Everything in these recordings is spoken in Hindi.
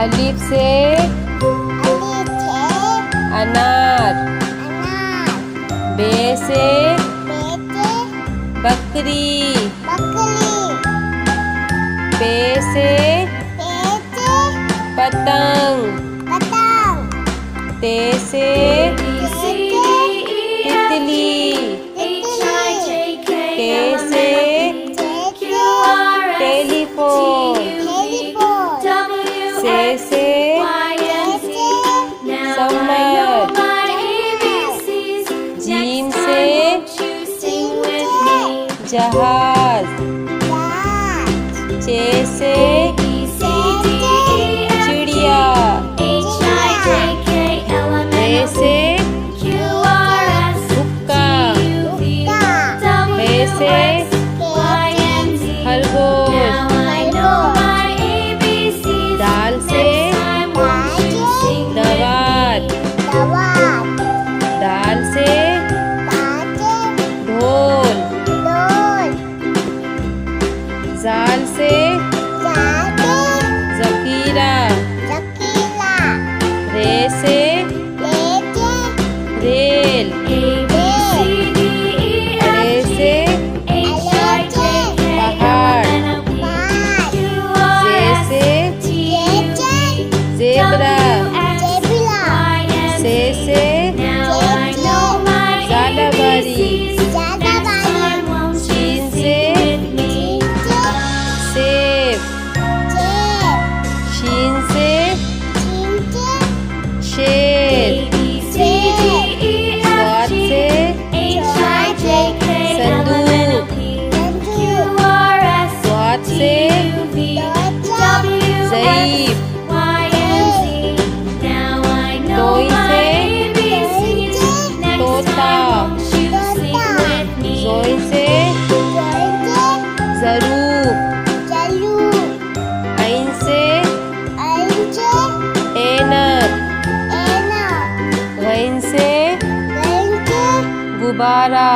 अलिफ से अनार। बे से बकरी। पे से पतंग। ते से तितली। टे से टेलीफोन। से समर। जीम से जहाज। चे से चिड़िया। ए से हुक्का। हे से खरगोश। दाल से दवात। दाल से ढोल। जाल से ज़कीरा। रे से रेल। अड़े से पहाड़। जे से ज़ेब्रा। से ज़ालाबारी। शीन से सेब। शीन से शेर। स्वाद से संदूक। स्वाद से ज़ईफ़। तोई से तोता। ज़ोई से ज़रूफ। ऐन से ऐनक। गैन से गुब्बारा।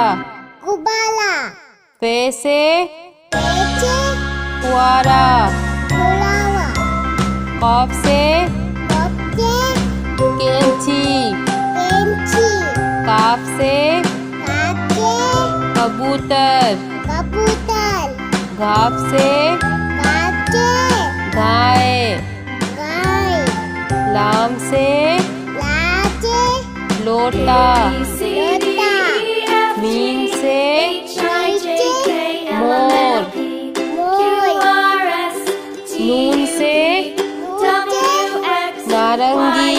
फे से फुआरा। क़ाफ से कैंची। काफ से कबूतर। घाफ से गाय। लाम से लोटा। मीम से मोर। नून से नारंगी।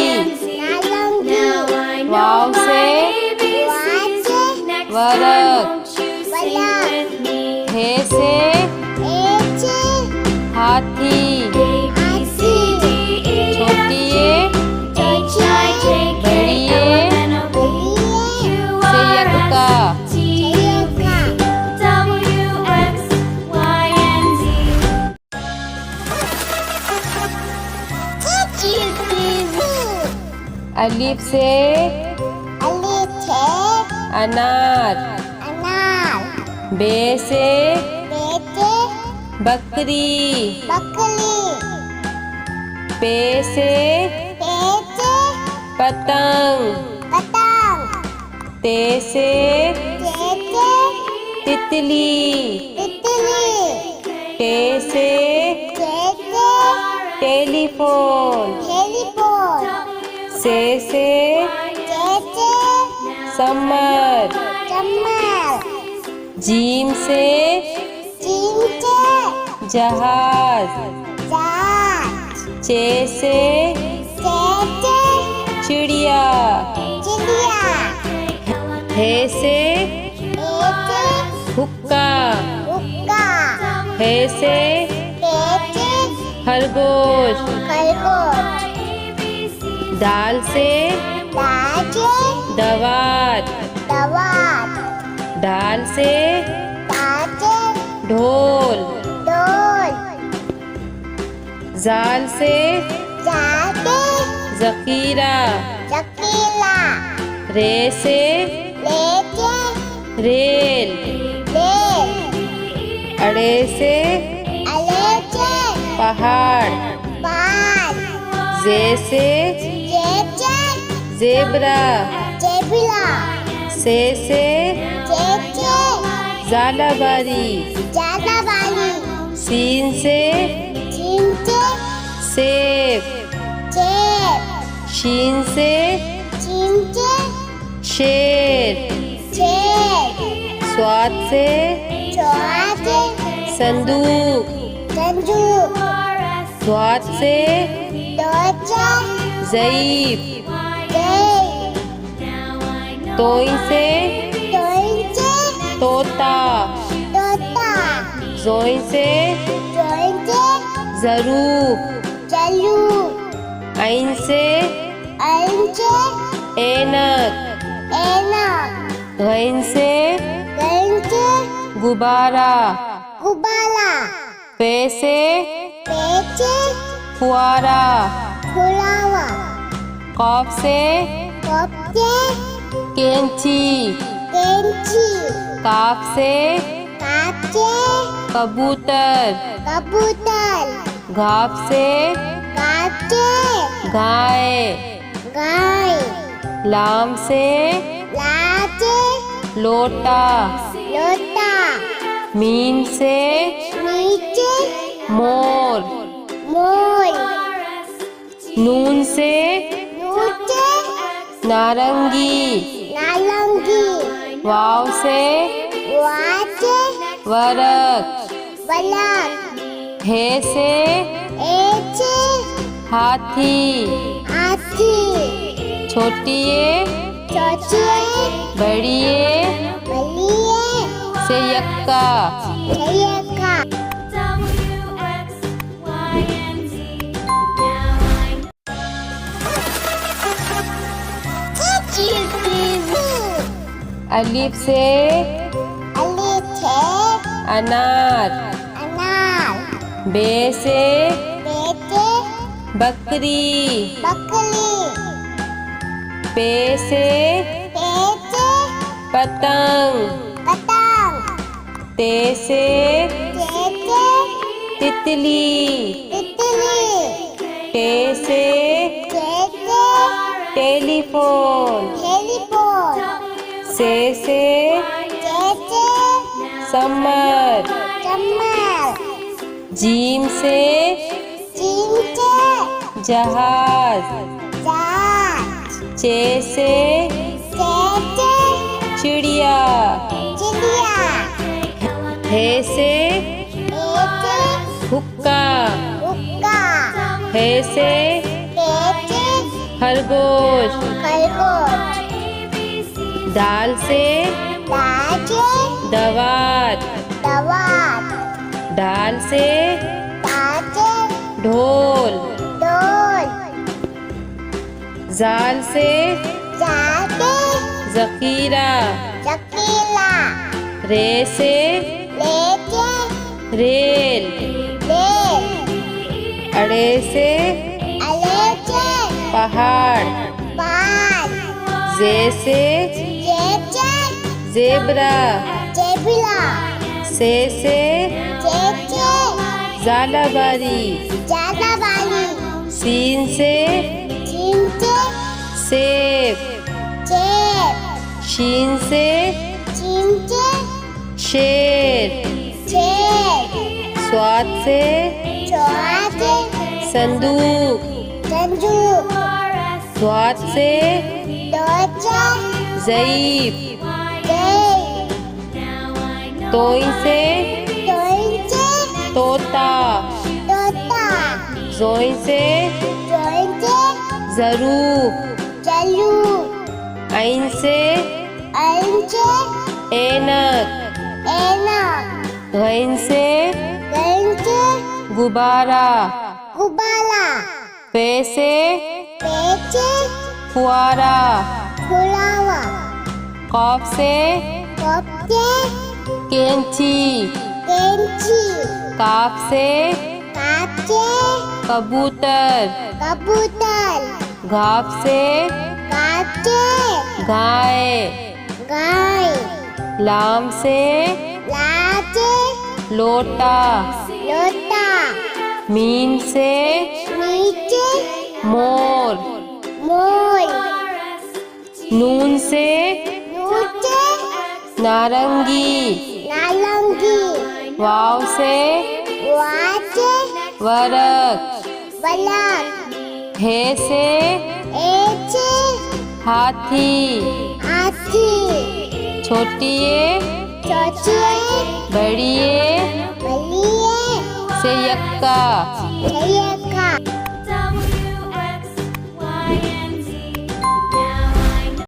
वाव से वरक। हे से हाथी। छोटी ए बड़ी ए से यक्का। अलिफ से अनार। बे से बकरी। पे से पतंग। ते से तितली। टे से टेलीफोन। से समर। जीम से जहाज। चे से चिड़िया। हे से हुक्का। हे से खरगोश। दाल से दवात। दाल से ढोल। जाल से ज़कीरा। रे से रेल। अड़े से पहाड़। जे से जेब्रा, से झालाबारी, सीन से सेब, शीन से शेर, स्वाद से संदूक, द्वाद से ज़ईफ, तोइन से तोता, ज़ोइन से ज़रूफ, ऐन से ऐनक, गैन से गुब्बारा, पे से फुआरा, कॉफ से कैंची, काफ से कबूतर, घाफ से गाय, लाम से लोटा, मीम से मोर, नून से नारंगी, वाव से वरक, हे से हाथी, छोटिए बड़िए से यक्का, अलिफ से अनार, बे से बकरी, पे से पतंग, ते से तितली, टे से टेलीफोन, से समर, जीम से जहाज, चे से चिड़िया, हे से हुक्का, हे से खरगोश, दाल से दवात, दाल से ढोल, जाल से ज़खीरा, रे से रेल, अड़े से पहाड़, जे से जेब्रा, से झालाबारी, सीन से सेब, शीन से शेर, स्वाद से संदूक, द्वाद से ज़ईफ, तोइन से तोता, ज़ोइन से ज़रूफ, ऐन से ऐनक, गैन से गुब्बारा, पे से फुआरा, कॉफ से कैंची, काफ से कबूतर, घाफ से गाय, लाम से लोटा, मीम से मोर। मोर। नून से नूचे नारंगी। नारंगी। वाव से वाचे वरक। बलक। हे से एचे हाथी। हाथी। छोटिए छोटिए बड़िए बलिए से यक्का। यक्का।